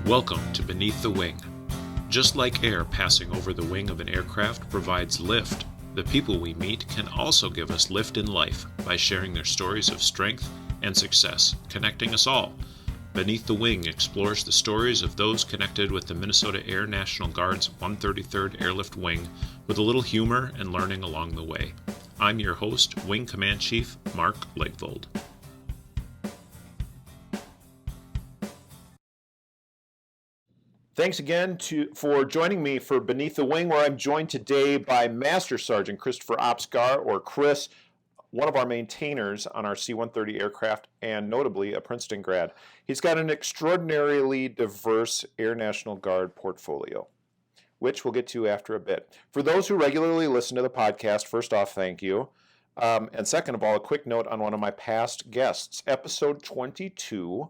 Welcome to Beneath the Wing. Just like air passing over the wing of an aircraft provides lift, the people we meet can also give us lift in life by sharing their stories of strength and success, connecting us all. Beneath the Wing explores the stories of those connected with the Minnesota Air National Guard's 133rd Airlift Wing with a little humor and learning along the way. I'm your host, Wing Command Chief Mark Legvold. Thanks again for joining me for Beneath the Wing, where I'm joined today by Master Sergeant Christopher Opskar, or Chris, one of our maintainers on our C-130 aircraft, and notably a Princeton grad. He's got an extraordinarily diverse Air National Guard portfolio, which we'll get to after a bit. For those who regularly listen to the podcast, first off, thank you. And second of all, a quick note on one of my past guests, episode 22,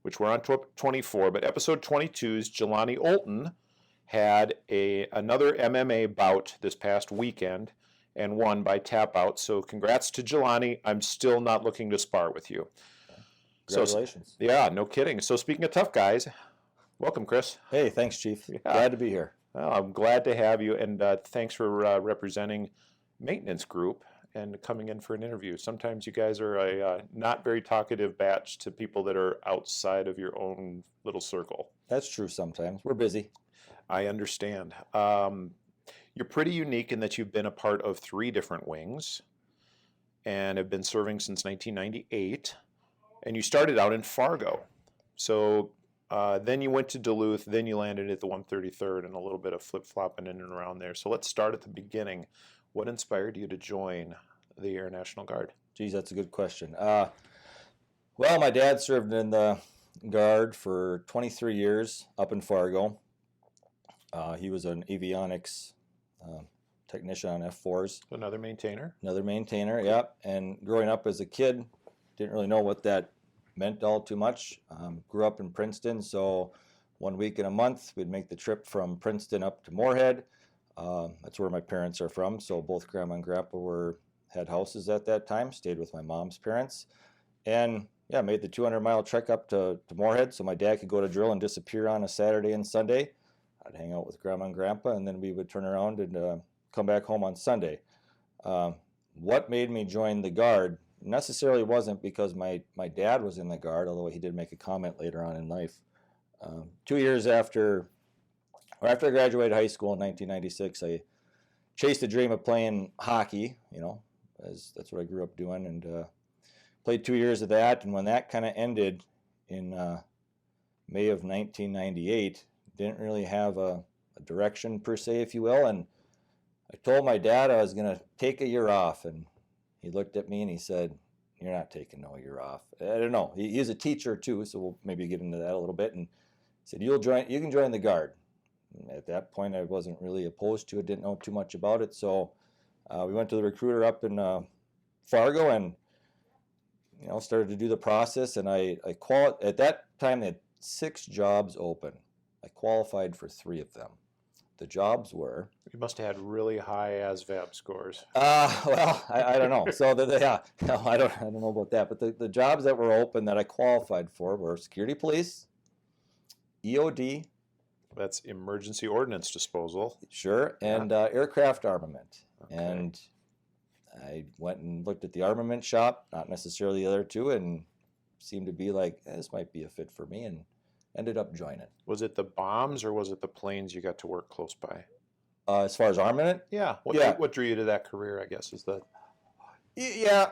which we're on 24, but episode 22's Jelani Olton had another MMA bout this past weekend and won by tap out. So congrats to Jelani. I'm still not looking to spar with you. Congratulations. So, yeah, no kidding. So speaking of tough guys, welcome, Chris. Hey, thanks, Chief. Yeah. Glad to be here. Well, I'm glad to have you, and thanks for representing maintenance group and coming in for an interview. Sometimes you guys are a not very talkative batch to people that are outside of your own little circle. That's true sometimes. We're busy. I understand. You're pretty unique in that you've been a part of 3 different wings and have been serving since 1998. And you started out in Fargo. So then you went to Duluth, then you landed at the 133rd, and a little bit of flip-flopping in and around there. So let's start at the beginning. What inspired you to join the Air National Guard? Geez, that's a good question. Well, my dad served in the Guard for 23 years up in Fargo. He was an avionics technician on F-4s. Another maintainer? Another maintainer, yep. And growing up as a kid, didn't really know what that meant all too much. Grew up in Princeton, so 1 week in a month, we'd make the trip from Princeton up to Moorhead. That's where my parents are from, so both Grandma and Grandpa had houses at that time, stayed with my mom's parents, and yeah, made the 200-mile trek up to Moorhead so my dad could go to drill and disappear on a Saturday and Sunday. I'd hang out with Grandma and Grandpa, and then we would turn around and come back home on Sunday. What made me join the Guard necessarily wasn't because my dad was in the Guard, although he did make a comment later on in life. 2 years after I graduated high school in 1996, I chased the dream of playing hockey, as that's what I grew up doing, and played 2 years of that. And when that kind of ended in May of 1998, didn't really have a direction per se, if you will. And I told my dad I was going to take a year off, and he looked at me and he said, "You're not taking no year off." I don't know. He's a teacher too, so we'll maybe get into that a little bit. And he said, You can join the Guard." At that point, I wasn't really opposed to it, didn't know too much about it. So we went to the recruiter up in Fargo and, started to do the process. And at that time, they had 6 jobs open. I qualified for 3 of them. The jobs were... You must have had really high ASVAB scores. Well, I don't know. So, I don't know about that. But the jobs that were open that I qualified for were security police, EOD... That's emergency ordnance disposal. Sure, and aircraft armament. Okay. And I went and looked at the armament shop, not necessarily the other 2, and seemed to be like, this might be a fit for me, and ended up joining. Was it the bombs or was it the planes you got to work close by? As far as armament? Yeah. What drew you to that career, I guess, is the... Yeah,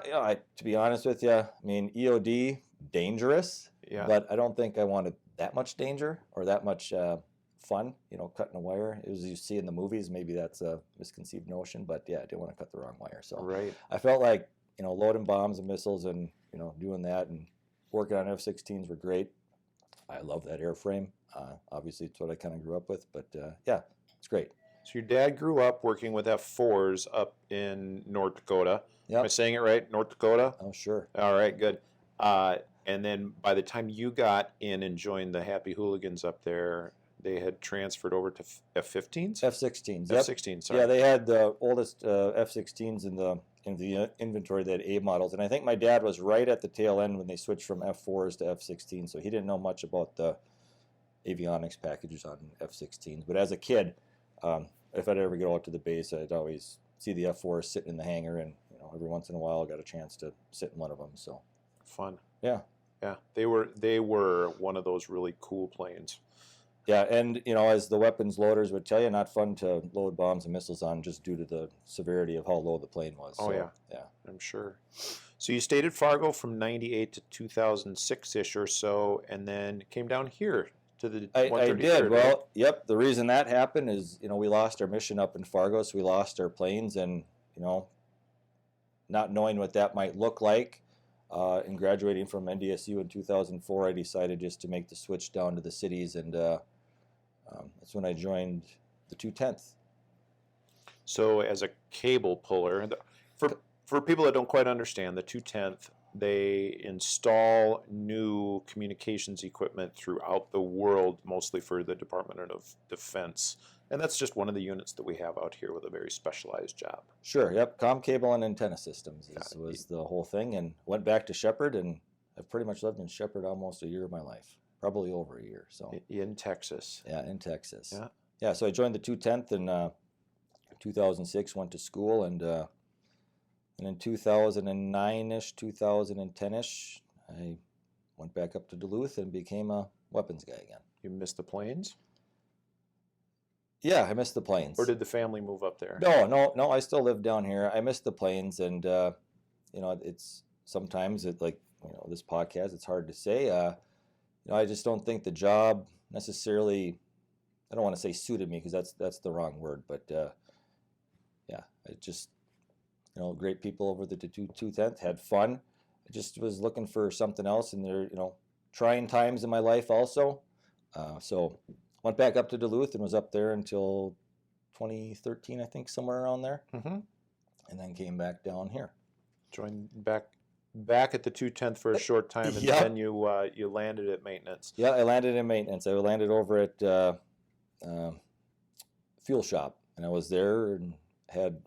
to be honest with you, EOD, dangerous, but I don't think I wanted that much danger or that much... fun, cutting a wire. As you see in the movies, maybe that's a misconceived notion, but yeah, I didn't want to cut the wrong wire. So right. I felt like, loading bombs and missiles and, doing that and working on F-16s were great. I love that airframe. Obviously, it's what I kind of grew up with, but yeah, it's great. So your dad grew up working with F-4s up in North Dakota. Yep. Am I saying it right? North Dakota? Oh, sure. All right, good. And then by the time you got in and joined the Happy Hooligans up there, they had transferred over to F-15s? F-16s. Yep. F-16s, sorry. Yeah, they had the oldest F-16s in the inventory. They had A models. And I think my dad was right at the tail end when they switched from F-4s to F-16s, so he didn't know much about the avionics packages on F-16s. But as a kid, if I'd ever get out to the base, I'd always see the F-4 sitting in the hangar, and every once in a while I got a chance to sit in one of them. So Fun. yeah, Yeah, they were one of those really cool planes. yeah, and as the weapons loaders would tell you, not fun to load bombs and missiles on, just due to the severity of how low the plane was. Oh, so, yeah. Yeah. I'm sure. So you stayed at Fargo from 98 to 2006-ish or so, and then came down here to the I 133rd. did. Well, yep. The reason that happened is, we lost our mission up in Fargo, so we lost our planes, and, not knowing what that might look like, and graduating from NDSU in 2004, I decided just to make the switch down to the cities, and that's when I joined the 210th. So as a cable puller, for people that don't quite understand, the 210th, they install new communications equipment throughout the world, mostly for the Department of Defense. And that's just one of the units that we have out here with a very specialized job. Sure, yep. Comm cable and antenna systems was the whole thing, and went back to Shepherd, and I've pretty much lived in Shepherd almost a year of my life, probably over a year. So in Texas. Yeah, in Texas. Yeah. Yeah, so I joined the 210th in 2006, went to school, and in 2009-ish, 2010-ish, I went back up to Duluth and became a weapons guy again. You missed the planes? Yeah, I missed the planes. Or did the family move up there? No, I still live down here. I missed the planes, and it's sometimes this podcast, it's hard to say. I just don't think the job necessarily, I don't want to say suited me, because that's the wrong word, but yeah, it just, great people over the 210th, had fun. I just was looking for something else, and there, trying times in my life also. So went back up to Duluth and was up there until 2013, I think, somewhere around there. Mm-hmm. And then came back down here. Joined back at the 210th for a short time, and Yeah. then you landed at maintenance. Yeah, I landed in maintenance. I landed over at fuel shop, and I was there and had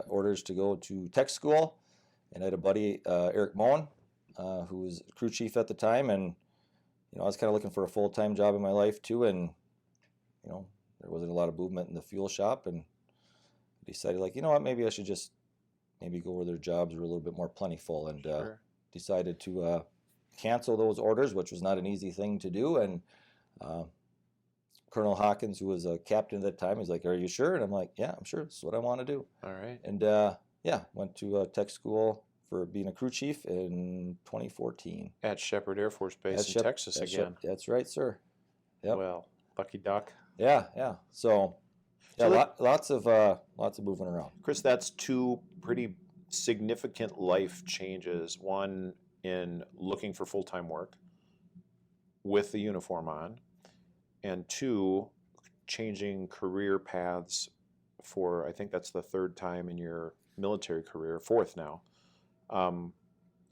orders to go to tech school, and I had a buddy, Eric Moen, who was crew chief at the time, and I was kind of looking for a full-time job in my life too, and there wasn't a lot of movement in the fuel shop, and I decided, what, maybe I should just go where their jobs were a little bit more plentiful, and Sure. decided to cancel those orders, which was not an easy thing to do. And Colonel Hawkins, who was a captain at that time, he's like, "Are you sure?" And I'm like, "Yeah, I'm sure. This is what I want to do." All right. And went to tech school for being a crew chief in 2014. At Shepherd Air Force Base in Texas again. That's right, sir. Yep. Well, lucky duck. Yeah. So, yeah, So lots of moving around. Chris, that's two pretty significant life changes. One in looking for full-time work with the uniform on, and two, changing career paths for, I think that's the third time in your military career, fourth now,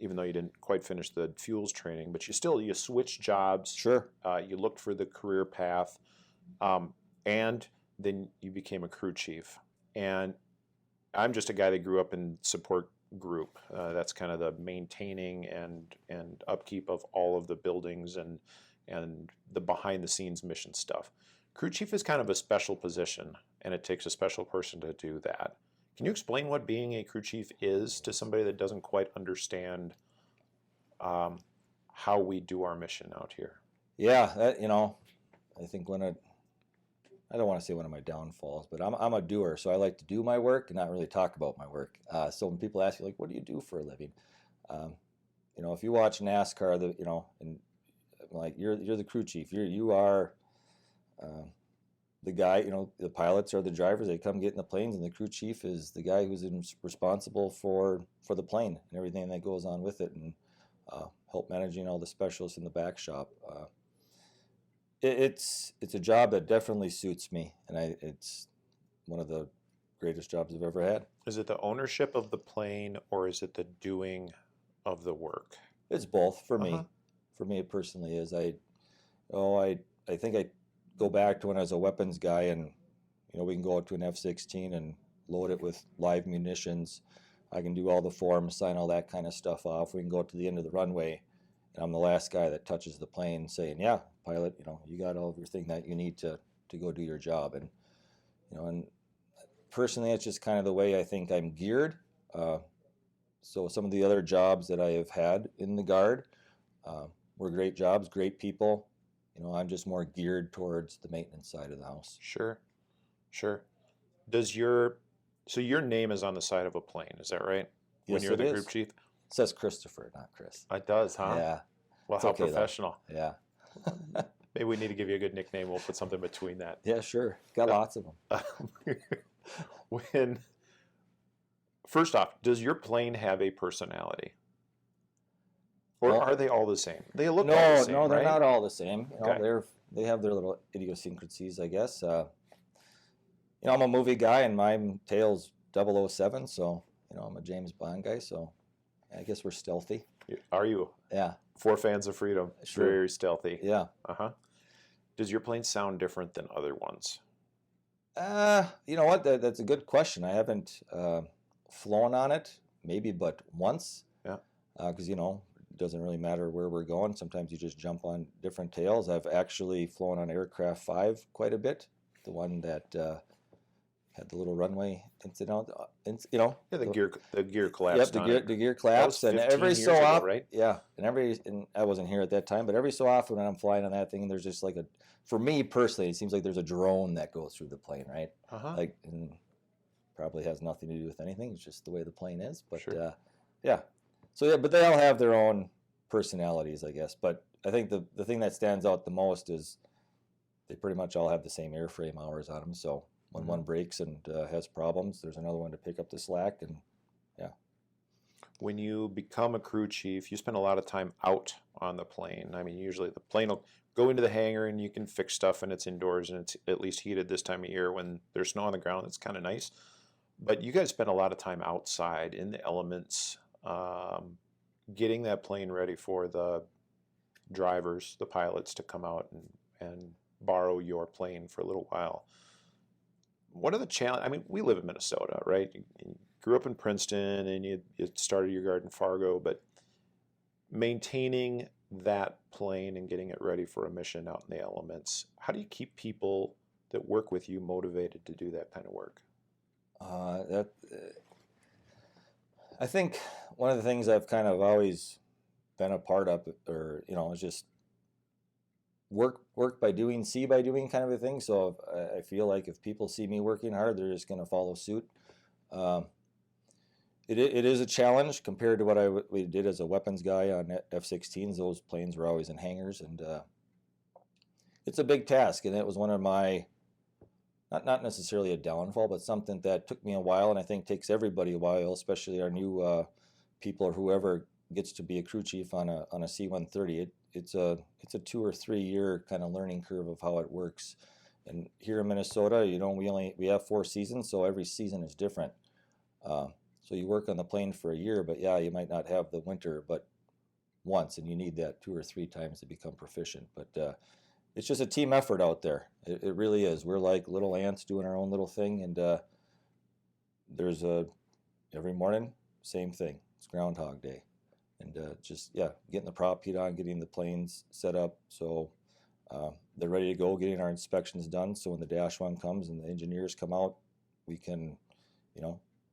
even though you didn't quite finish the fuels training, but you switched jobs. Sure. You looked for the career path, and then you became a crew chief. And I'm just a guy that grew up in support group. That's kind of the maintaining and upkeep of all of the buildings and the behind the scenes mission stuff. Crew chief is kind of a special position, and it takes a special person to do that. Can you explain what being a crew chief is to somebody that doesn't quite understand how we do our mission out here? Yeah, I think I don't want to say one of my downfalls, but I'm a doer, so I like to do my work and not really talk about my work. So when people ask you, what do you do for a living? If you watch NASCAR, and you're the crew chief. You are the guy. The pilots are the drivers. They come get in the planes, and the crew chief is the guy who's responsible for the plane and everything that goes on with it, and help managing all the specialists in the back shop. It's a job that definitely suits me, and it's one of the greatest jobs I've ever had. Is it the ownership of the plane, or is it the doing of the work? It's both for me. For me, it personally is. I think I go back to when I was a weapons guy, and we can go out to an F-16 and load it with live munitions. I can do all the forms, sign all that kind of stuff off. We can go to the end of the runway And I'm the last guy that touches the plane saying, yeah, pilot, you got all everything that you need to go do your job. And, and personally, it's just kind of the way I think I'm geared. So some of the other jobs that I have had in the Guard were great jobs, great people. I'm just more geared towards the maintenance side of the house. Sure. So your name is on the side of a plane, is that right? When Yes, you're it the is. group chief? It says Christopher, not Chris. It does, huh? Yeah. Well, It's how okay, though. professional. Yeah. Maybe we need to give you a good nickname. We'll put something between that. Yeah, sure. Got lots of them. First off, does your plane have a personality? Or are they all the same? They look all the same, No, they're right? not all the same. Okay. They have their little idiosyncrasies, I guess. I'm a movie guy, and my tail's 007, so I'm a James Bond guy, so I guess we're stealthy. Are you? Yeah. 4 fans of freedom. Sure. Very stealthy. Yeah. Does your plane sound different than other ones? You know what? That's a good question. I haven't flown on it, maybe but once. Yeah. Because it doesn't really matter where we're going. Sometimes you just jump on different tails. I've actually flown on Aircraft 5 quite a bit. The one that had the little runway incident. Yeah, the gear collapsed. Yep, the gear collapsed, and every so often, right? Yeah, and I wasn't here at that time, but every so often when I'm flying on that thing, there's just like for me personally, it seems like there's a drone that goes through the plane, right? Like, and probably has nothing to do with anything. It's just the way the plane is. But sure. Yeah. So yeah, but they all have their own personalities, I guess. But I think the thing that stands out the most is they pretty much all have the same airframe hours on them. So when one breaks and has problems, there's another one to pick up the slack. And yeah. When you become a crew chief, you spend a lot of time out on the plane. I mean, usually the plane will go into the hangar and you can fix stuff and it's indoors and it's at least heated this time of year. When there's snow on the ground, it's kind of nice. But you guys spend a lot of time outside in the elements, getting that plane ready for the drivers, the pilots, to come out and borrow your plane for a little while. What are the challenges? I mean, we live in Minnesota, right? You grew up in Princeton and you started your Guard in Fargo, but maintaining that plane and getting it ready for a mission out in the elements, how do you keep people that work with you motivated to do that kind of work? I think one of the things I've kind of always been a part of, or is just work by doing, see by doing kind of a thing. So I feel like if people see me working hard, they're just going to follow suit. It is a challenge compared to what we did as a weapons guy on F-16s. Those planes were always in hangars, and it's a big task. And it was one of my, not necessarily a downfall, but something that took me a while, and I think takes everybody a while, especially our new people or whoever gets to be a crew chief on a C-130. It's a 2 or 3 year kind of learning curve of how it works. And here in Minnesota, we have 4 seasons, so every season is different. So you work on the plane for a year, but yeah, you might not have the winter but once, and you need that 2 or 3 times to become proficient. But it's just a team effort out there. It really is. We're like little ants doing our own little thing, and there's every morning, same thing. It's Groundhog Day. And getting the prop heat on, getting the planes set up so they're ready to go, getting our inspections done. So when the Dash 1 comes and the engineers come out, we can,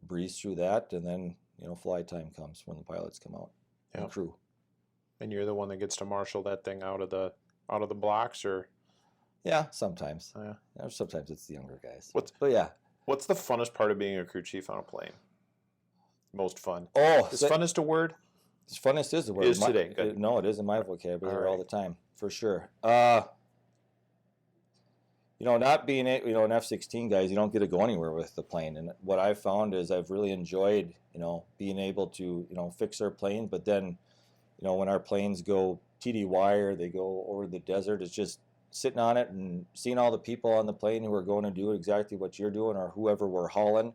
breeze through that, and then fly time comes when the pilots come out and crew. And you're the one that gets to marshal that thing out of the blocks, or? Yeah, sometimes. Yeah. Sometimes it's the younger guys. What's the funnest part of being a crew chief on a plane? Most fun. Is funnest a word? Funnest is the word. It is today. Good. No, it is in my vocabulary all the time, for sure. Not being an F-16 guys, you don't get to go anywhere with the plane. And what I've found is I've really enjoyed, being able to, fix our plane. But then, when our planes go TDY or they go over the desert, it's just sitting on it and seeing all the people on the plane who are going to do exactly what you're doing or whoever we're hauling.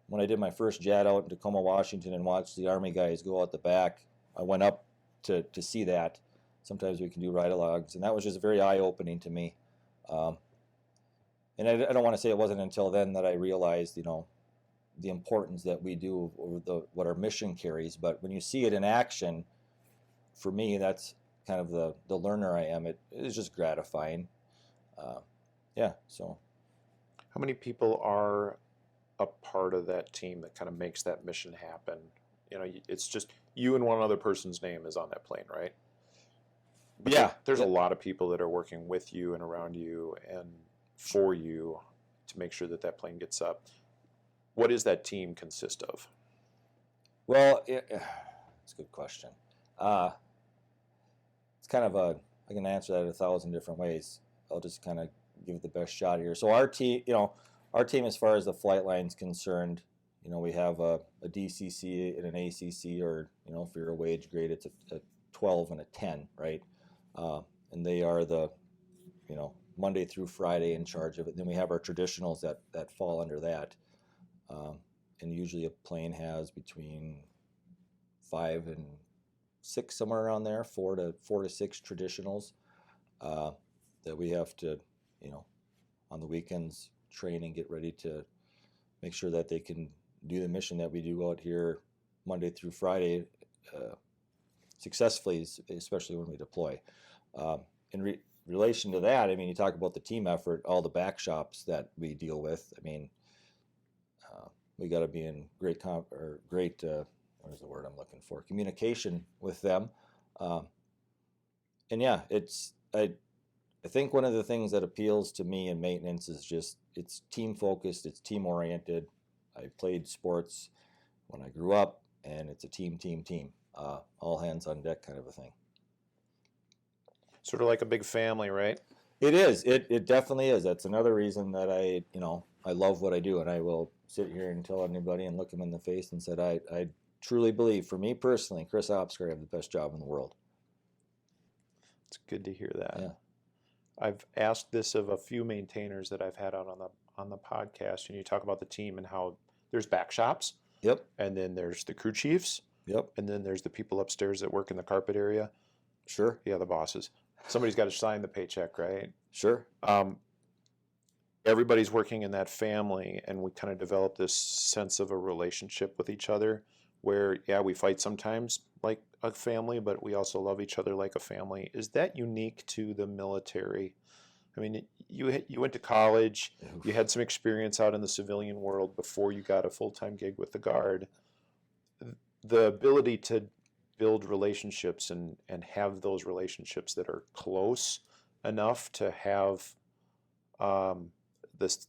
When I did my first jet out in Tacoma, Washington, and watched the Army guys go out the back, I went up to see that. Sometimes we can do ride-alogs, and that was just very eye-opening to me. And I don't want to say it wasn't until then that I realized, the importance that we do, or what our mission carries. But when you see it in action, for me, that's kind of the learner I am. It is just gratifying. Yeah, so. How many people are a part of that team that kind of makes that mission happen? You know, it's just you and one other person's name is on that plane, right? But Yeah. there's yeah. a lot of people that are working with you and around you and for you to make sure that that plane gets up. What does that team consist of? Well, it's a good question. It's kind of I can answer that 1,000 different ways. I'll just kind of give it the best shot here. So our team, as far as the flight line's concerned, we have a DCC and an ACC, or, if you're a wage grade, it's a 12 and a 10, right? And they are the, Monday through Friday in charge of it. Then we have our traditionals that fall under that. And usually a plane has between 5 and 6, somewhere around there, 4 to 6 traditionals that we have to, on the weekends train and get ready to make sure that they can do the mission that we do out here Monday through Friday successfully, especially when we deploy. In relation to that, I mean, you talk about the team effort, all the back shops that we deal with. I mean, we got to be in great what is the word I'm looking for? Communication with them. And yeah, I think one of the things that appeals to me in maintenance is just it's team focused, it's team oriented. I played sports when I grew up, and it's a team. All hands on deck kind of a thing. Sort of like a big family, right? It is. It definitely is. That's another reason that I love what I do, and I will sit here and tell anybody and look them in the face and said I truly believe, for me personally, Chris Opskar, I have the best job in the world. It's good to hear that. Yeah. I've asked this of a few maintainers that I've had out on the podcast, and you talk about the team and how there's back shops. Yep. And then there's the crew chiefs. Yep. And then there's the people upstairs that work in the carpet area. Sure. Yeah, the bosses. Somebody's got to sign the paycheck, right? Sure. Everybody's working in that family, and we kind of develop this sense of a relationship with each other where, yeah, we fight sometimes like a family, but we also love each other like a family. Is that unique to the military? I mean, you went to college, you had some experience out in the civilian world before you got a full-time gig with the Guard. The ability to build relationships and have those relationships that are close enough to have this,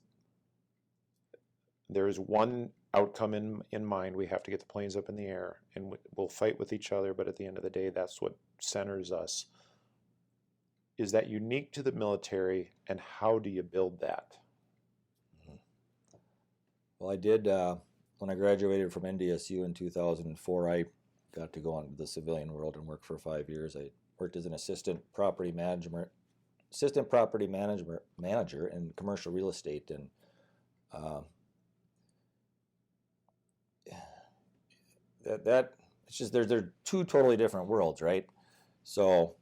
there is one outcome in mind. We have to get the planes up in the air, and we'll fight with each other, but at the end of the day, that's what centers us. Is that unique to the military, and how do you build that? Well, I did, when I graduated from NDSU in 2004, I got to go on to the civilian world and work for 5 years. I worked as an assistant property manager in commercial real estate, and that it's just they're two totally different worlds, right? So,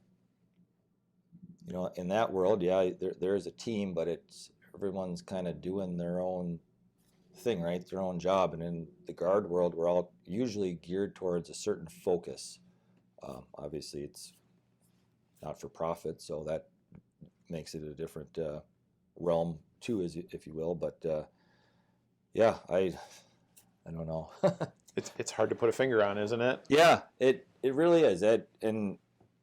in that world, yeah, there is a team, but it's everyone's kind of doing their own thing, right? Their own job. And in the Guard world, we're all usually geared towards a certain focus. Obviously, it's not for profit, so that makes it a different realm too, if you will. But yeah, I don't know. It's hard to put a finger on, isn't it? Yeah, it really is. It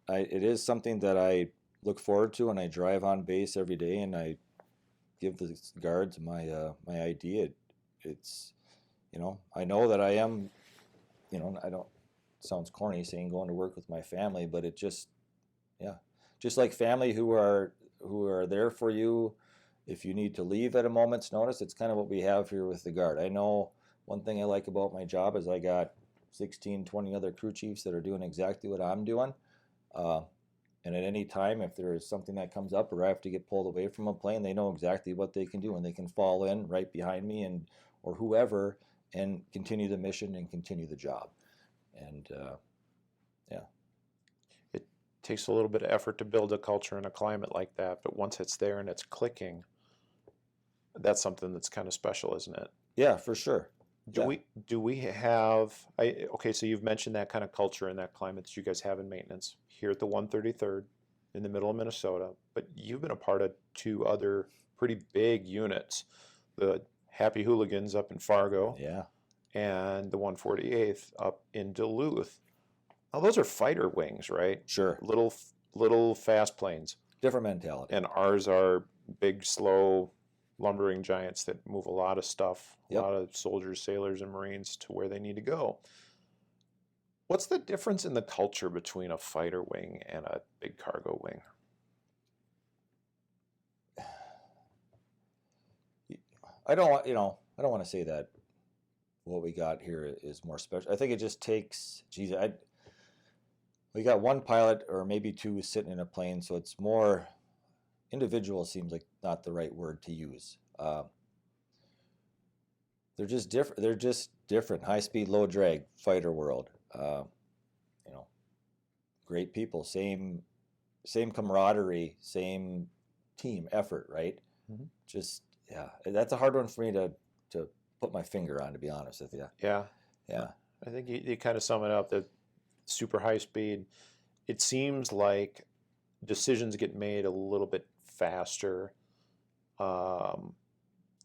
is something that I look forward to, and I drive on base every day, and I give the guards my idea. It's I know that I am, I don't, sounds corny saying going to work with my family, but it just like family who are there for you if you need to leave at a moment's notice. It's kind of what we have here with the Guard. I know one thing I like about my job is I got 16, 20 other crew chiefs that are doing exactly what I'm doing. And at any time, if there is something that comes up or I have to get pulled away from a plane, they know exactly what they can do, and they can fall in right behind me or whoever and continue the mission and continue the job. And It takes a little bit of effort to build a culture and a climate like that, but once it's there and it's clicking, that's something that's kind of special, isn't it? Yeah, for sure. Do we have okay, so you've mentioned that kind of culture and that climate that you guys have in maintenance here at the 133rd in the middle of Minnesota, but you've been a part of two other pretty big units, the Happy Hooligans up in Fargo Yeah. and the 148th up in Duluth. Now those are fighter wings, right? Sure. Little fast planes. Different mentality. And ours are big, slow, lumbering giants that move a lot of stuff, a Yep. lot of soldiers, sailors, and Marines to where they need to go. What's the difference in the culture between a fighter wing and a big cargo wing? I don't want to say that what we got here is more special. I think it just takes, we got one pilot or maybe two sitting in a plane, so it's more individual. Seems like not the right word to use. They're just different. They're just different. High speed, low drag fighter world. Great people, same camaraderie, same team effort, right? Mhm. Just that's a hard one for me to put my finger on, to be honest with you. Yeah, Yeah. I think you kind of sum it up that super high speed. It seems like decisions get made a little bit faster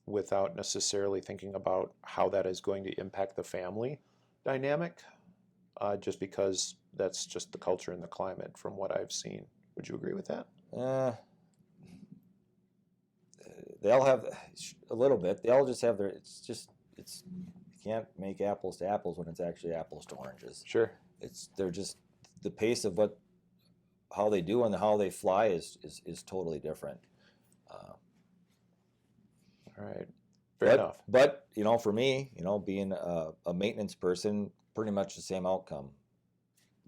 without necessarily thinking about how that is going to impact the family dynamic, just because that's just the culture and the climate from what I've seen. Would you agree with that? They all have a little bit. They all just have their. You can't make apples to apples when it's actually apples to oranges. Sure. They're just the pace of how they do and how they fly is totally different. All right. Fair enough. But for me, being a maintenance person, pretty much the same outcome.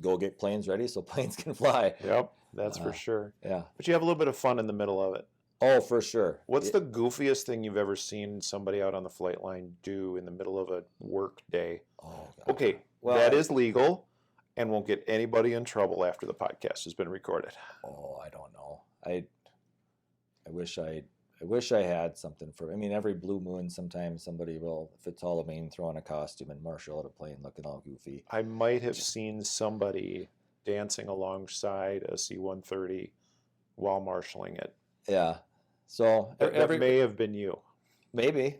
Go get planes ready so planes can fly. Yep, that's for sure. Yeah. But you have a little bit of fun in the middle of it. Oh, for sure. What's the goofiest thing you've ever seen somebody out on the flight line do in the middle of a work day? Oh, God. Okay, Well, that is legal and won't get anybody in trouble after the podcast has been recorded. Oh, I don't know. I wish I had something for. I mean, every blue moon, sometimes somebody will, if it's Halloween, throw on a costume and marshal at a plane looking all goofy. I might have seen somebody dancing alongside a C-130 while marshaling it. Yeah. So That may have been you. maybe.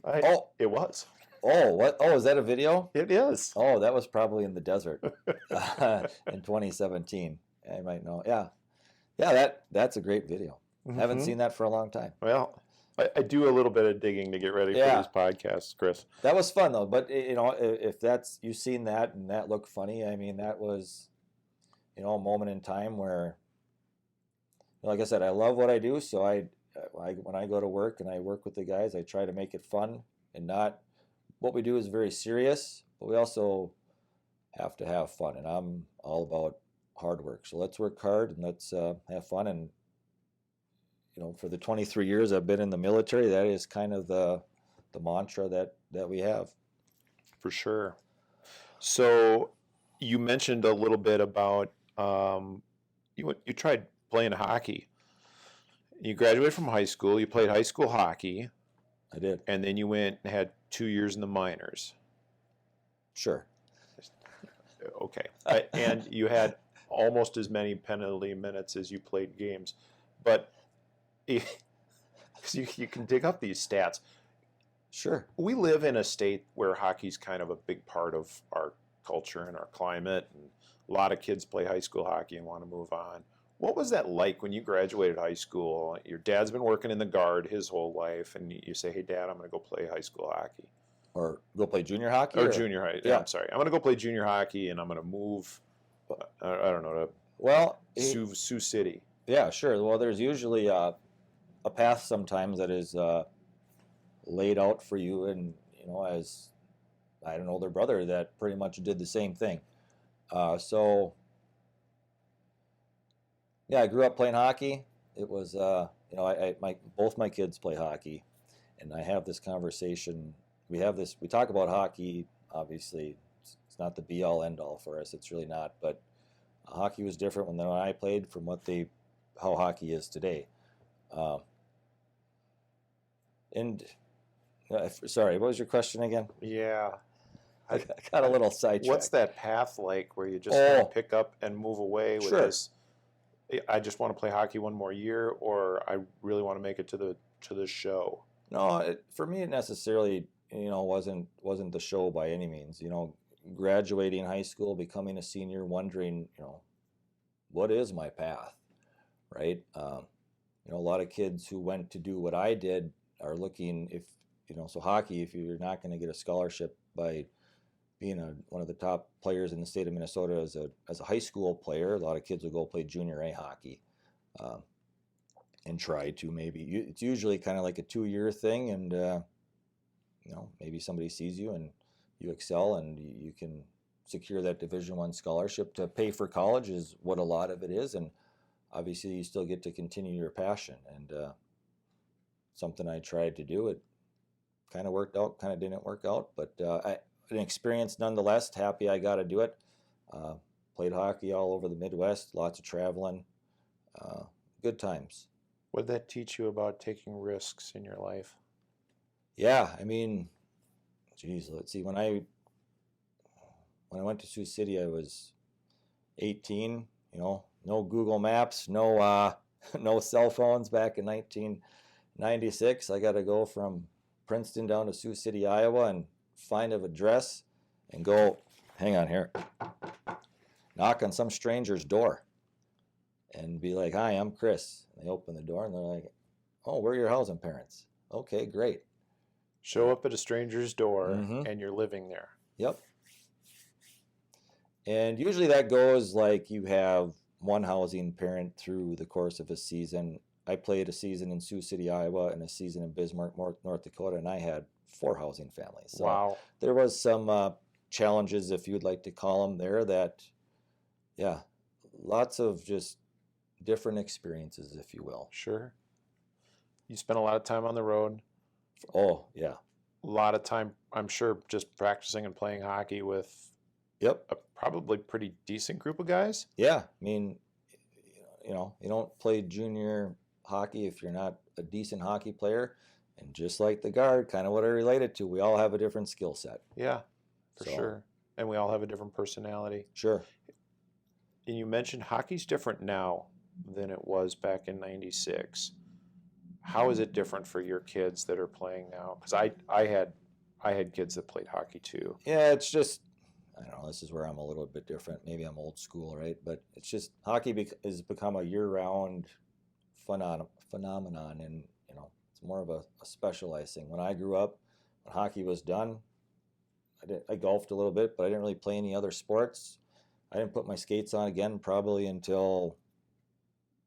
It was. Oh, what? Oh, is that a video? It is. Oh, that was probably in the desert in 2017. I might know. Yeah. That's a great video. Haven't seen that for a long time. Well, I do a little bit of digging to get ready for these podcasts, Chris. That was fun though. But if you've seen that and that looked funny, I mean, that was, a moment in time where, like I said, I love what I do. So when I go to work and I work with the guys, I try to make it fun and not. What we do is very serious, but we also have to have fun. And I'm all about hard work. So let's work hard and let's have fun. And for the 23 years I've been in the military, that is kind of the mantra that we have. For sure. So you mentioned a little bit about you tried playing hockey. You graduated from high school. You played high school hockey. I did. And then you went and had 2 years in the minors. Sure. Okay. And you had almost as many penalty minutes as you played games. But you can dig up these stats. Sure. We live in a state where hockey's kind of a big part of our culture and our climate. And a lot of kids play high school hockey and want to move on. What was that like when you graduated high school? Your dad's been working in the Guard his whole life, and you say, hey, Dad, I'm going to go play high school hockey. Or go play junior hockey? Or junior high. Yeah, I'm sorry. I'm going to go play junior hockey, and I'm going to move, I don't know, to Sioux City. Yeah, sure. Well, there's usually a path sometimes that is laid out for you, and, as I had an older brother that pretty much did the same thing. Yeah, I grew up playing hockey. It was, both my kids play hockey, and I have this conversation. We talk about hockey. Obviously, it's not the be-all, end-all for us. It's really not. But hockey was different when I played from how hockey is today. Sorry, what was your question again? Yeah. I got a little sidetracked. What's that path like where you just kind of pick up and move away with Sure. this? I just want to play hockey one more year, or I really want to make it to the show. No, for me, it necessarily, wasn't the show by any means. Graduating high school, becoming a senior, wondering, what is my path, right? A lot of kids who went to do what I did are looking, so hockey, if you're not going to get a scholarship by being one of the top players in the state of Minnesota as a high school player, a lot of kids will go play junior A hockey and try to it's usually kind of like a 2-year thing, and maybe somebody sees you and you excel and you can secure that Division I scholarship to pay for college is what a lot of it is, and obviously you still get to continue your passion, and something I tried to do. It kind of worked out, kind of didn't work out, but an experience nonetheless. Happy I got to do it. Played hockey all over the Midwest, lots of traveling, good times. What did that teach you about taking risks in your life? Yeah, let's see. When I went to Sioux City, I was 18. No Google Maps, no no cell phones back in 1996. I got to go from Princeton down to Sioux City, Iowa, and find an address and go, hang on here, knock on some stranger's door and be like, hi, I'm Chris. And they open the door and they're like, oh, we're your housing parents. Okay, great. Show up at a stranger's door and you're living there. Yep. And usually that goes like you have one housing parent through the course of a season. I played a season in Sioux City, Iowa, and a season in Bismarck, North Dakota, and I had 4 housing families. So wow. There was some challenges, if you'd like to call them, there that, lots of just different experiences, if you will. Sure. You spent a lot of time on the road. Oh, yeah. A lot of time, I'm sure, just practicing and playing hockey with a probably pretty decent group of guys. Yeah. You don't play junior hockey if you're not a decent hockey player. And just like the guard, kind of what I related to, we all have a different skill set. Yeah, for sure. And we all have a different personality. Sure. And you mentioned hockey's different now than it was back in '96. How is it different for your kids that are playing now? Because I had kids that played hockey too. Yeah, it's just, I don't know, this is where I'm a little bit different. Maybe I'm old school, right? But it's just hockey has become a year-round phenomenon, and it's more of a specialized thing. When I grew up, when hockey was done, I golfed a little bit, but I didn't really play any other sports. I didn't put my skates on again probably until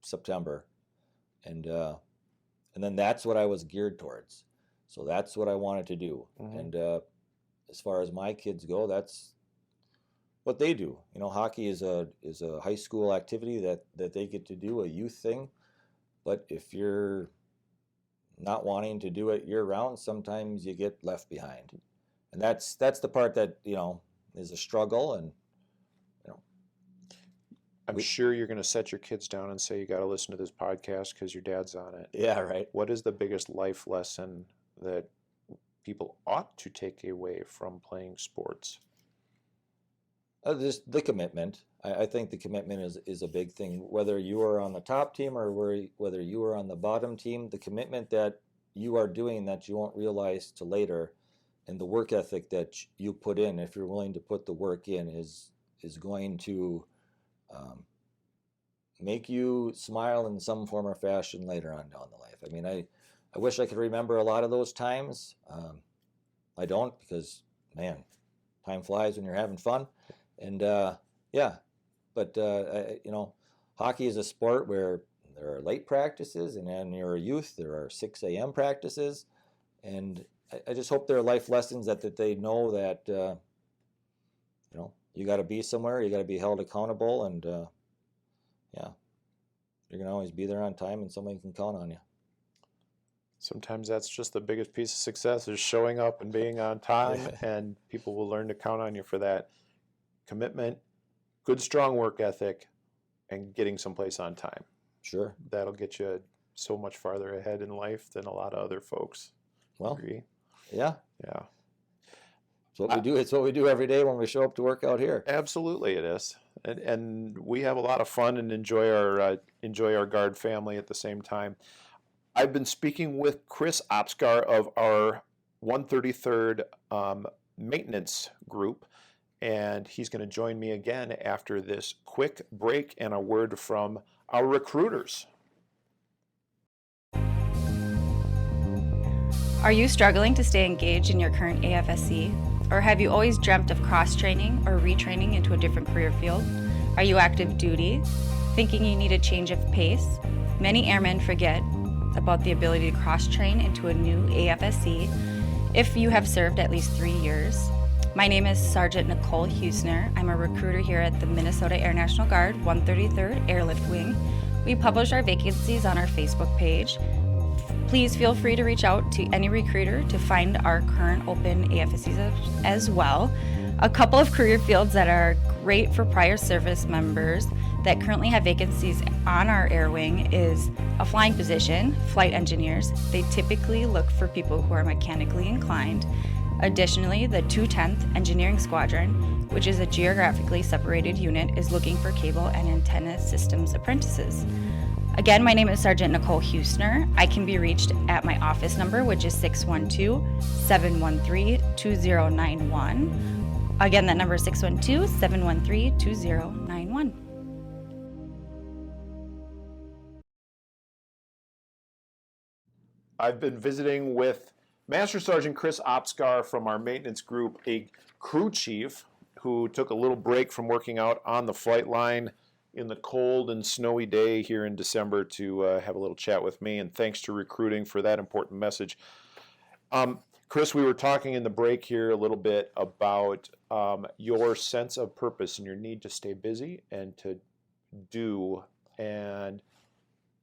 September, and then that's what I was geared towards. So that's what I wanted to do. And as far as my kids go, that's what they do. Hockey is a high school activity that they get to do, a youth thing. But if you're not wanting to do it year round, sometimes you get left behind. And that's the part that, is a struggle. And I'm sure you're going to set your kids down and say, you got to listen to this podcast because your dad's on it. Yeah, right. What is the biggest life lesson that people ought to take away from playing sports? Just the commitment. I think the commitment is a big thing. Whether you are on the top team or whether you are on the bottom team, the commitment that you are doing that you won't realize till later, and the work ethic that you put in, if you're willing to put the work in, is going to make you smile in some form or fashion later on down the life. I wish I could remember a lot of those times. I don't, because, man, time flies when you're having fun. And, but hockey is a sport where there are late practices, and when you're a youth, there are 6 a.m. practices. And I just hope there are life lessons that they know that, you got to be somewhere, you got to be held accountable, and, you're going to always be there on time and somebody can count on you. Sometimes that's just the biggest piece of success, is showing up and being on time, and people will learn to count on you for that. Commitment, good strong work ethic, and getting someplace on time. Sure. That'll get you so much farther ahead in life than a lot of other folks. Well, agree? Yeah. Yeah. It's what we do. It's what we do every day when we show up to work out here. Absolutely, it is, and we have a lot of fun and enjoy our guard family at the same time. I've been speaking with Chris Opskar of our 133rd maintenance group, and he's going to join me again after this quick break and a word from our recruiters. Are you struggling to stay engaged in your current AFSC? Or have you always dreamt of cross-training or retraining into a different career field? Are you active duty, thinking you need a change of pace? Many airmen forget about the ability to cross-train into a new AFSC if you have served at least 3 years. My name is Sergeant Nicole Husner. I'm a recruiter here at the Minnesota Air National Guard 133rd Airlift Wing. We publish our vacancies on our Facebook page. Please feel free to reach out to any recruiter to find our current open AFSCs as well. A couple of career fields that are great for prior service members that currently have vacancies on our air wing is a flying position, flight engineers. They typically look for people who are mechanically inclined. Additionally, the 210th Engineering Squadron, which is a geographically separated unit, is looking for cable and antenna systems apprentices. Again, my name is Sergeant Nicole Husner. I can be reached at my office number, which is 612-713-2091. Again, that number is 612-713-2091. I've been visiting with Master Sergeant Chris Opskar from our maintenance group, a crew chief who took a little break from working out on the flight line in the cold and snowy day here in December to have a little chat with me, and thanks to recruiting for that important message. Chris, we were talking in the break here a little bit about your sense of purpose and your need to stay busy and to do, and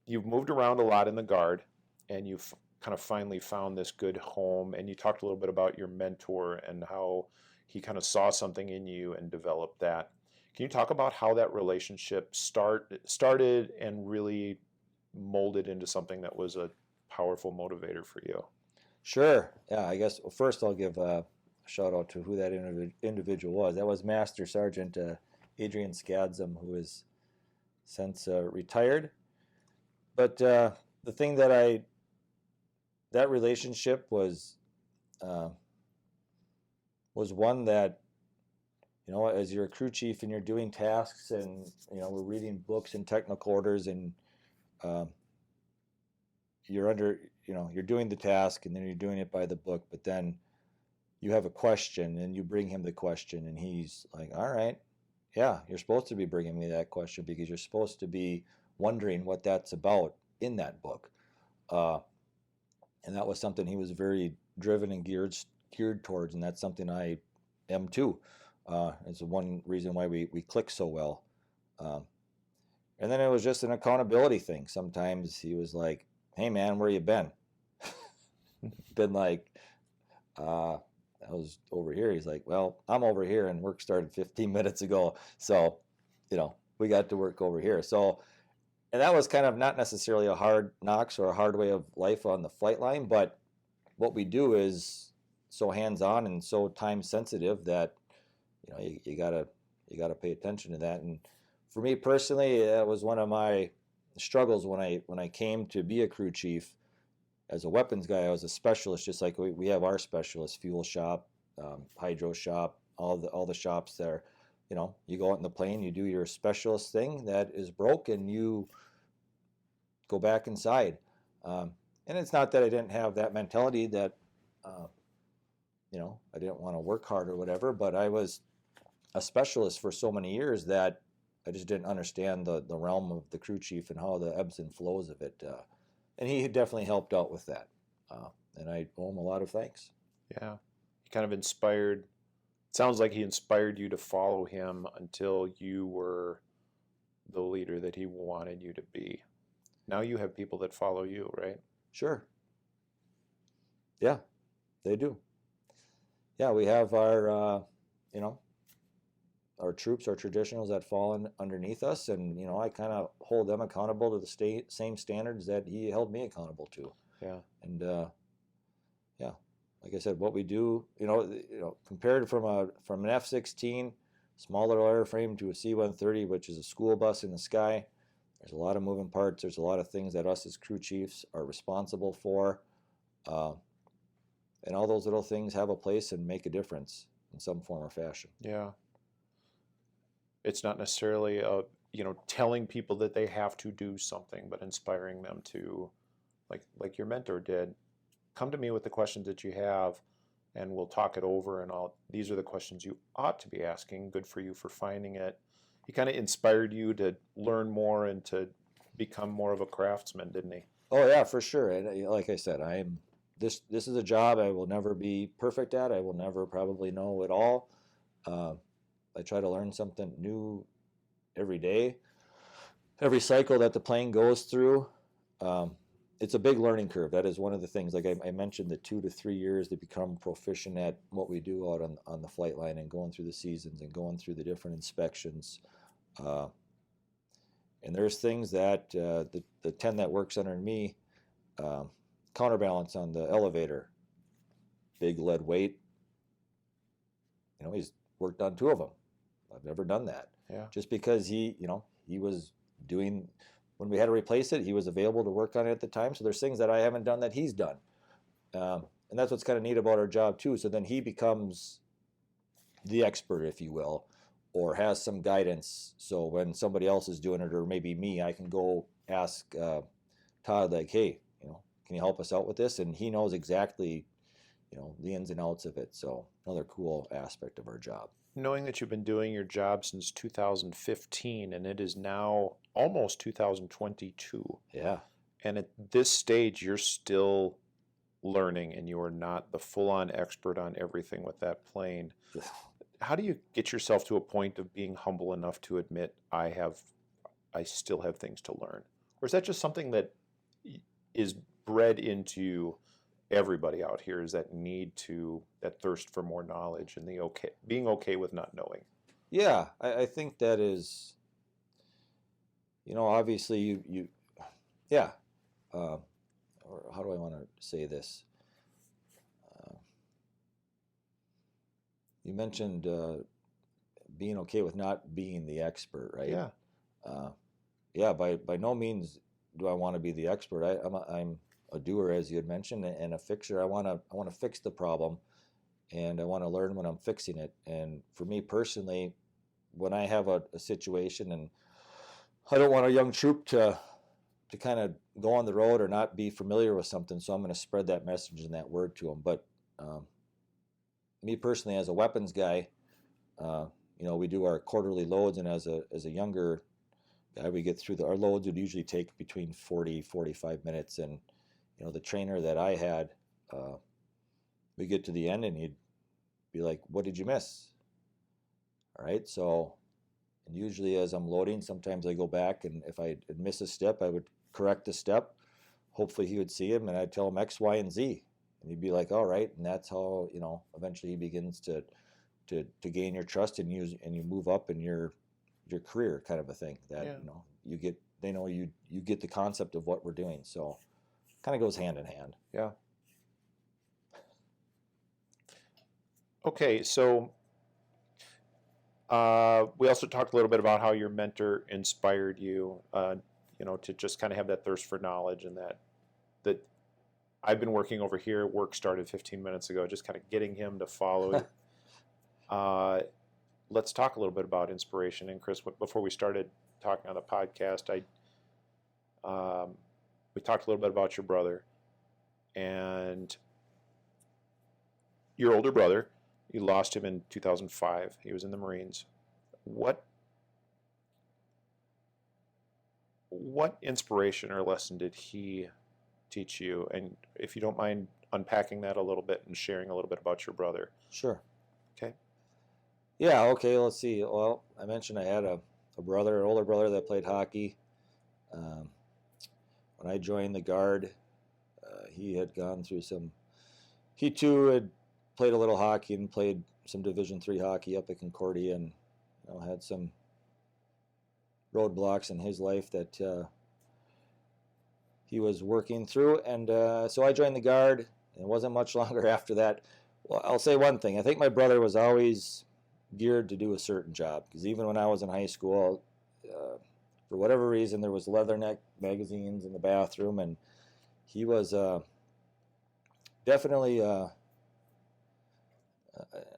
you've moved around a lot in the Guard, and you've kind of finally found this good home, and you talked a little bit about your mentor and how he kind of saw something in you and developed that. Can you talk about how that relationship started and really molded into something that was a powerful motivator for you? Sure. Yeah, I guess first I'll give a shout out to who that individual was. That was Master Sergeant Adrian Skadzam, who is since retired. But the thing that relationship was one that, you know, as you're a crew chief and you're doing tasks and, you know, we're reading books and technical orders and you're doing the task and then you're doing it by the book, but then you have a question and you bring him the question and he's like, all right, yeah, you're supposed to be bringing me that question because you're supposed to be wondering what that's about in that book. And that was something he was very driven and geared towards, and that's something I am too. It's one reason why we click so well. And then it was just an accountability thing. Sometimes he was like, hey man, where you been? Been like, I was over here. He's like, well, I'm over here and work started 15 minutes ago. So, you know, we got to work over here. So, and that was kind of not necessarily a hard knocks or a hard way of life on the flight line, but what we do is so hands-on and so time sensitive that, you know, you gotta pay attention to that. And for me personally, that was one of my struggles when I came to be a crew chief. As a weapons guy, I was a specialist, just like we have our specialists, fuel shop, hydro shop, all the shops there. You know, you go out in the plane, you do your specialist thing that is broken, you go back inside. And it's not that I didn't have that mentality that, you know, I didn't want to work hard or whatever, but I was a specialist for so many years that I just didn't understand the realm of the crew chief and how the ebbs and flows of it. And he definitely helped out with that. And I owe him a lot of thanks. Yeah. He kind of inspired, it sounds like he inspired you to follow him until you were the leader that he wanted you to be. Now you have people that follow you, right? Sure. Yeah, they do. Yeah, we have our, you know, our troops, our traditionals that fall underneath us, and, you know, I kind of hold them accountable to the same standards that he held me accountable to. Yeah. And yeah, like I said, what we do, compared from an F-16 smaller airframe to a C-130, which is a school bus in the sky, there's a lot of moving parts. There's a lot of things that us as crew chiefs are responsible for. And all those little things have a place and make a difference in some form or fashion. Yeah. It's not necessarily telling people that they have to do something, but inspiring them to, like your mentor did, come to me with the questions that you have, and we'll talk it over, and these are the questions you ought to be asking. Good for you for finding it. He kind of inspired you to learn more and to become more of a craftsman, didn't he? Oh yeah, for sure. And like I said, this is a job I will never be perfect at. I will never probably know it all. I try to learn something new every day. Every cycle that the plane goes through, it's a big learning curve. That is one of the things. Like I mentioned, the 2 to 3 years to become proficient at what we do out on the flight line, and going through the seasons and going through the different inspections. And there's things that the 10 that works under me, counterbalance on the elevator, big lead weight. He's worked on 2 of them. I've never done that. Yeah. Just because he was doing, when we had to replace it, he was available to work on it at the time. So there's things that I haven't done that he's done. And that's what's kind of neat about our job too. So then he becomes the expert, if you will, or has some guidance. So when somebody else is doing it, or maybe me, I can go ask Todd, like, hey, can you help us out with this? And he knows exactly, the ins and outs of it. So another cool aspect of our job. Knowing that you've been doing your job since 2015, and it is now almost 2022. Yeah. And at this stage, you're still learning, and you are not the full-on expert on everything with that plane. How do you get yourself to a point of being humble enough to admit, I still have things to learn? Or is that just something that is bred into everybody out here, is that that thirst for more knowledge and being okay with not knowing? Yeah, I think that is, obviously yeah. Or how do I want to say this? You mentioned being okay with not being the expert, right? Yeah. Yeah, by no means do I want to be the expert. I'm a doer, as you had mentioned, and a fixer. I want to fix the problem, and I want to learn when I'm fixing it. And for me personally, when I have a situation, and I don't want a young troop to kind of go on the road or not be familiar with something, so I'm going to spread that message and that word to them. But me personally, as a weapons guy, we do our quarterly loads, and as a younger guy, we get through our loads would usually take between 40-45 minutes, and the trainer that I had, we get to the end and he'd be like, what did you miss? All right. So, and usually as I'm loading, sometimes I go back, and if I miss a step, I would correct the step. Hopefully he would see him, and I'd tell him X, Y, and Z. And he'd be like, all right. And that's how, eventually he begins to gain your trust, and you move up in your career, kind of a thing that, yeah. They know you get the concept of what we're doing. So kind of goes hand in hand. Yeah. Okay, so we also talked a little bit about how your mentor inspired you, to just kind of have that thirst for knowledge, and that I've been working over here. Work started 15 minutes ago, just kind of getting him to follow. Let's talk a little bit about inspiration. And Chris, before we started talking on the podcast, we talked a little bit about your brother and your older brother. You lost him in 2005. He was in the Marines. What inspiration or lesson did he teach you? And if you don't mind unpacking that a little bit and sharing a little bit about your brother. Sure. Okay. Yeah, okay, let's see. Well, I mentioned I had an older brother that played hockey. When I joined the Guard, he had gone through he too had played a little hockey and played some Division III hockey up at Concordia, and had some roadblocks in his life that he was working through. And so I joined the Guard, it wasn't much longer after that. Well, I'll say one thing. I think my brother was always geared to do a certain job, because even when I was in high school, for whatever reason, there was leatherneck magazines in the bathroom, and he was definitely, I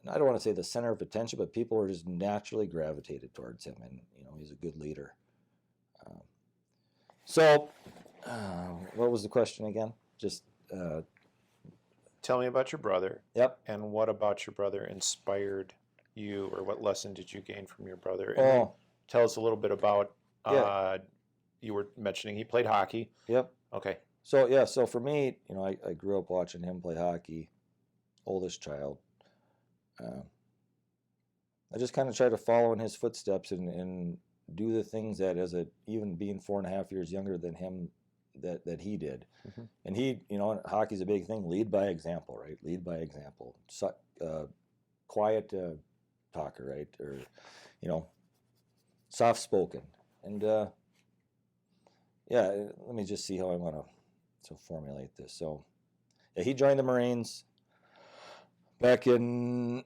don't want to say the center of attention, but people were just naturally gravitated towards him, and he's a good leader. So, what was the question again? Just Tell me about your brother. Yep. And what about your brother inspired you, or what lesson did you gain from your brother? And then tell us a little bit about, you were mentioning he played hockey. Yep. Okay. So for me, I grew up watching him play hockey, oldest child. I just kind of tried to follow in his footsteps and do the things that, even being 4.5 years younger than him, that he did. Mm-hmm. And he, hockey's a big thing. Lead by example, right? Lead by example. Quiet talker, right? Or, soft spoken. And let me just see how I want to formulate this. So, he joined the Marines back in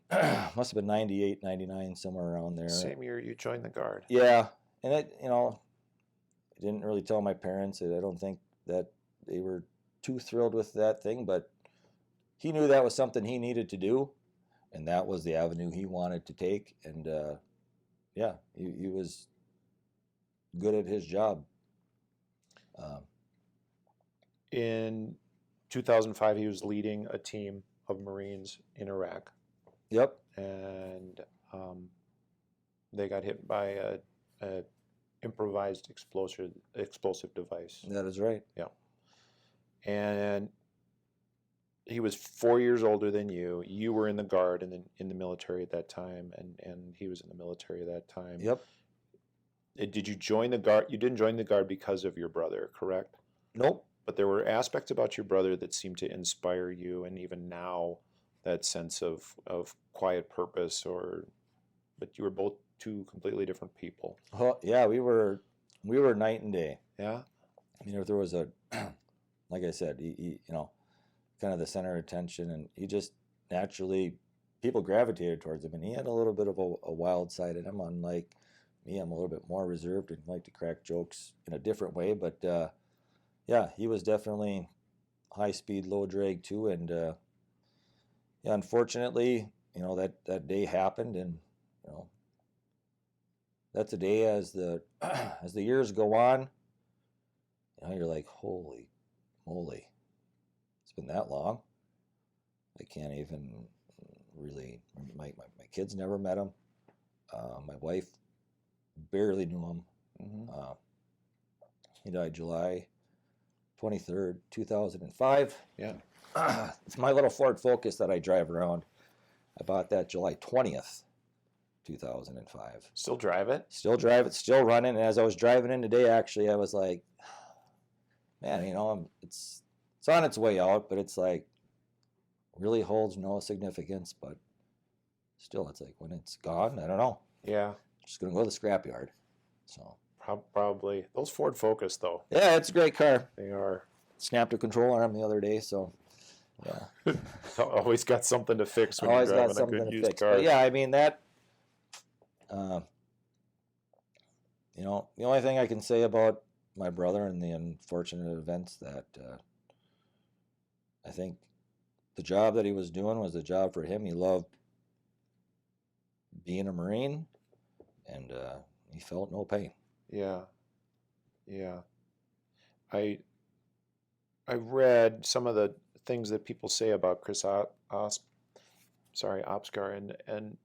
must have been 98, 99, somewhere around there. Same year you joined the Guard. Yeah, and I didn't really tell my parents. I don't think that they were too thrilled with that thing, but he knew that was something he needed to do, and that was the avenue he wanted to take. And he was good at his job. In 2005, he was leading a team of Marines in Iraq. Yep. And they got hit by a improvised explosive device. That is right. Yeah. And he was 4 years older than you. You were in the Guard and in the military at that time, and he was in the military at that time. Yep. Did you join the Guard? You didn't join the Guard because of your brother, correct? Nope. But there were aspects about your brother that seemed to inspire you, and even now, that sense of quiet purpose. But you were both two completely different people. Oh, yeah, we were night and day. Yeah. If there was like I said, he kind of the center of attention, and he just naturally, people gravitated towards him, and he had a little bit of a wild side in him. Unlike me, I'm a little bit more reserved and like to crack jokes in a different way, but he was definitely high speed, low drag too, and unfortunately, that day happened, and that's a day as the years go on, you're like, holy moly, it's been that long. I can't even really. My kids never met him. My wife barely knew him. Mm-hmm. He died July 23rd, 2005. Yeah. It's my little Ford Focus that I drive around. I bought that July 20th, 2005. Still drive it? Still drive it, still running. And as I was driving in today, actually, I was like, man, it's on its way out, but it's like really holds no significance. But still, it's like when it's gone, I don't know. Yeah. Just going to go to the scrapyard. So probably. Those Ford Focus, though. Yeah, it's a great car. They are. Snapped a control arm the other day, so yeah. Always got something to fix when you're driving a good used car. But yeah, I mean that. The only thing I can say about my brother and the unfortunate events that I think the job that he was doing was the job for him. He loved being a Marine, and he felt no pain. Yeah. I read some of the things that people say about Chris Opskar, and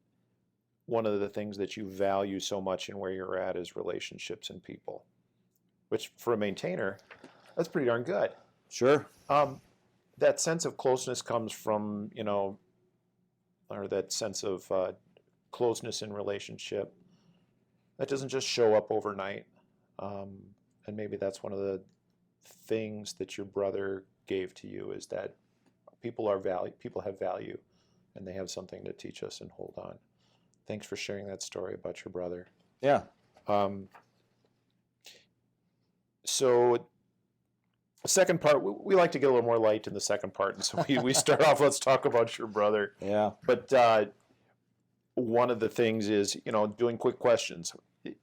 one of the things that you value so much in where you're at is relationships and people, which for a maintainer, that's pretty darn good. Sure. That sense of closeness comes from, or that sense of closeness in relationship. That doesn't just show up overnight. And maybe that's one of the things that your brother gave to you, is that people have value, and they have something to teach us and hold on. Thanks for sharing that story about your brother. Yeah. So The second part, we like to get a little more light in the second part, and so we start off, let's talk about your brother. Yeah. But one of the things is, doing quick questions.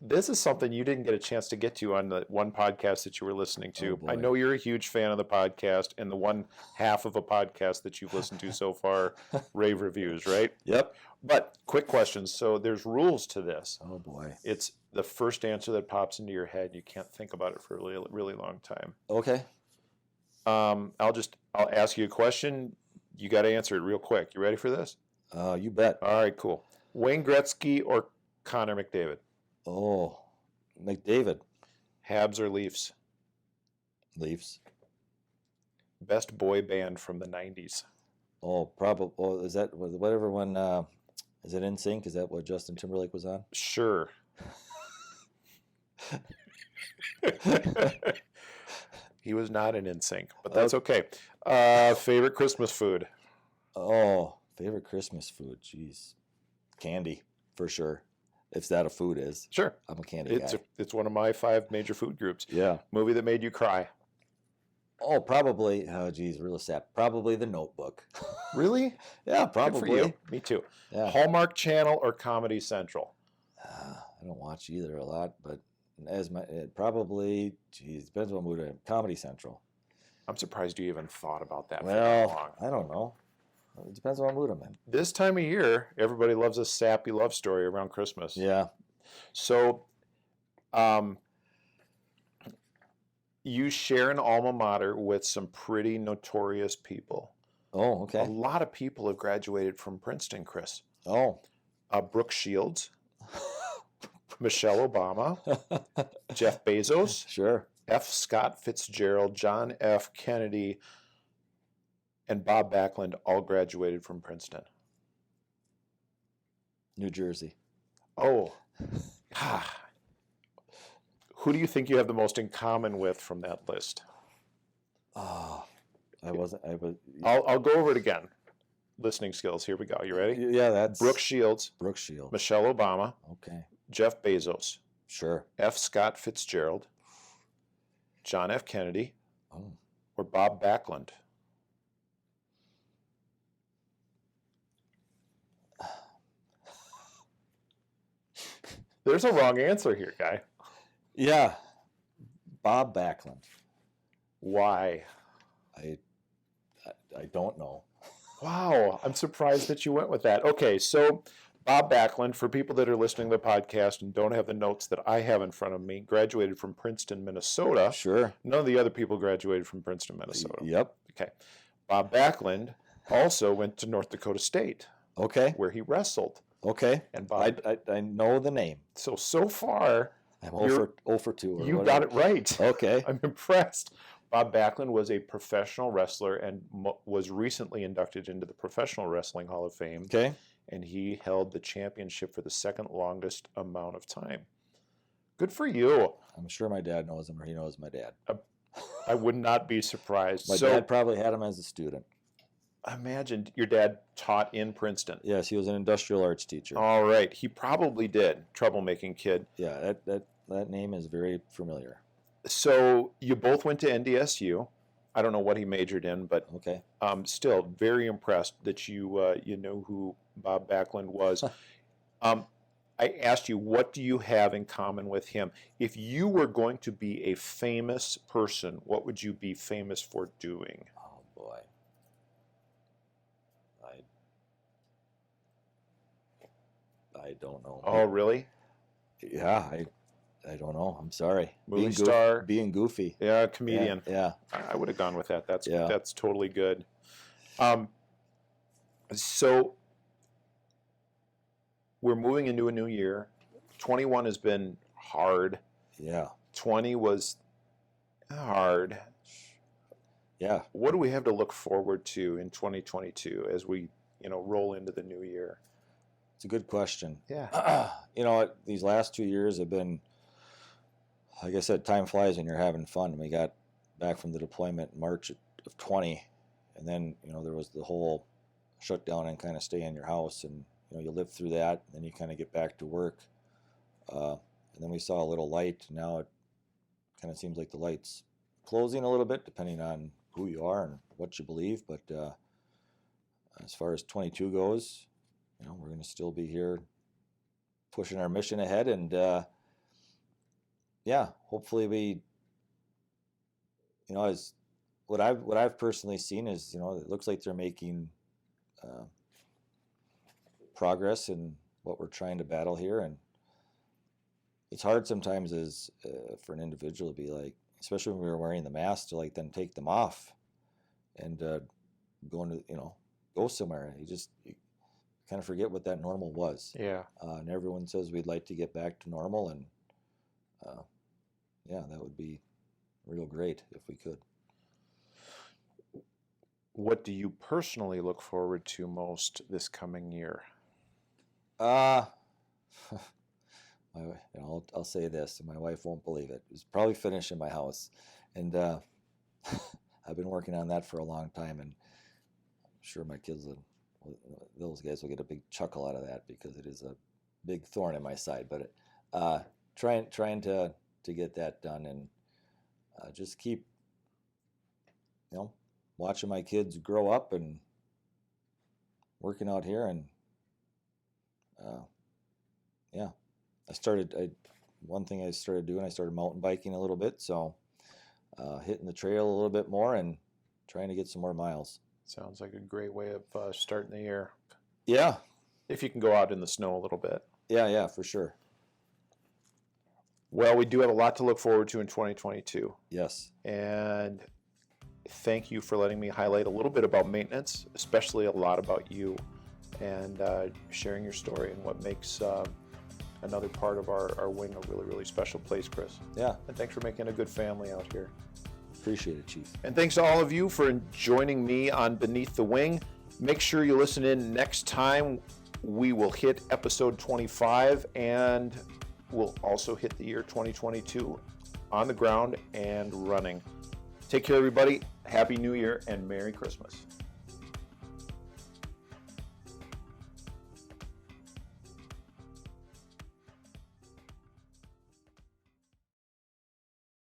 This is something you didn't get a chance to get to on the one podcast that you were listening to. Oh, I boy. know you're a huge fan of the podcast, and the one half of a podcast that you've listened to so far, rave reviews, right? Yep. But quick questions. So there's rules to this. Oh boy. It's the first answer that pops into your head. You can't think about it for a really, really long time. Okay. I'll ask you a question. You got to answer it real quick. You ready for this? You bet. All right, cool. Wayne Gretzky or Connor McDavid? Oh, McDavid. Habs or Leafs? Leafs. Best boy band from the 90s? Oh, probably. Oh, is that whatever one? Is it NSYNC? Is that what Justin Timberlake was on? Sure. He was not an NSYNC, but that's okay. Favorite Christmas food? Oh, favorite Christmas food. Jeez, candy for sure. If that a food is, Sure. I'm a candy guy. It's one of my 5 major food groups. Yeah. Movie that made you cry? Oh, probably. Oh, geez, real sad. Probably The Notebook. Really? Yeah, Good for probably. you. Me too. Yeah. Hallmark Channel or Comedy Central? I don't watch either a lot, but probably. Geez, depends on mood. Comedy Central. I'm surprised you even thought about that for that long. Well, I don't know. It depends on what mood I'm in. This time of year, everybody loves a sappy love story around Christmas. Yeah. So, you share an alma mater with some pretty notorious people. Oh, A okay. lot of people have graduated from Princeton, Chris. Oh. Brooke Shields, Michelle Obama, Jeff Bezos, Sure. F. Scott Fitzgerald, John F. Kennedy, and Bob Backlund all graduated from Princeton. New Jersey. Oh, who do you think you have the most in common with from that list? Oh, I was. I'll go over it again. Listening skills. Here we go. You ready? Yeah, that's Brooke Shields, Brooke Shields. Michelle Obama, Okay. Jeff Bezos, Sure. F. Scott Fitzgerald, John F. Kennedy, Oh. or Bob Backlund. There's a wrong answer here, guy. Yeah. Bob Backlund. Why? I don't know. Wow, I'm surprised that you went with that. Okay, so Bob Backlund, for people that are listening to the podcast and don't have the notes that I have in front of me, graduated from Princeton, Minnesota. Sure. None of the other people graduated from Princeton, Minnesota. Yep. Okay. Bob Backlund also went to North Dakota State, Okay. where he wrestled. Okay. And Bob, I know the name. so far, I'm You're- 0 for 2. Or you whatever. got it right. Okay. I'm impressed. Bob Backlund was a professional wrestler and was recently inducted into the Professional Wrestling Hall of Fame. Okay. And he held the championship for the second longest amount of time. Good for you. I'm sure my dad knows him, or he knows my dad. I would not be surprised. My So dad probably had him as a student. imagine your dad taught in Princeton. Yes, he was an industrial arts teacher. All right. He probably did. Troublemaking kid. Yeah, that name is very familiar. So you both went to NDSU. I don't know what he majored in, but Okay. still very impressed that you know who Bob Backlund was. I asked you, what do you have in common with him? If you were going to be a famous person, what would you be famous for doing? Oh boy. I don't know. Oh, really? Yeah, I don't know. I'm sorry. Movie star. Being goofy. Yeah, comedian. Yeah. I would have gone with that. That's Yeah. that's totally good. So we're moving into a new year. 21 has been hard. Yeah. 20 was hard. Yeah. What do we have to look forward to in 2022 as we, roll into the new year? It's a good question. Yeah. These last 2 years have been, like I said, time flies when you're having fun. We got back from the deployment in March of 20, and then, there was the whole shutdown and kind of stay in your house, and, you live through that, and then you kind of get back to work. And then we saw a little light, and now it kind of seems like the light's closing a little bit, depending on who you are and what you believe. But as far as 22 goes, we're going to still be here pushing our mission ahead. And hopefully we, as what I've personally seen is, it looks like they're making progress in what we're trying to battle here. And it's hard sometimes as for an individual to be like, especially when we were wearing the mask, to like then take them off and go somewhere. You kind of forget what that normal was. Yeah. And everyone says we'd like to get back to normal, and that would be real great if we could. What do you personally look forward to most this coming year? I'll say this, and my wife won't believe it. It's probably finishing my house, and I've been working on that for a long time, and I'm sure my kids those guys will get a big chuckle out of that because it is a big thorn in my side. But trying to get that done, and just keep watching my kids grow up and working out here, and one thing I started doing, I started mountain biking a little bit, so hitting the trail a little bit more and trying to get some more miles. Sounds like a great way of starting the year. Yeah. If you can go out in the snow a little bit. Yeah, for sure. Well, we do have a lot to look forward to in 2022. Yes. And thank you for letting me highlight a little bit about maintenance, especially a lot about you, and sharing your story and what makes another part of our wing a really, really special place, Chris. Yeah. And thanks for making a good family out here. Appreciate it, Chief. And thanks to all of you for joining me on Beneath the Wing. Make sure you listen in next time. We will hit episode 25, and we'll also hit the year 2022 on the ground and running. Take care, everybody. Happy New Year and Merry Christmas.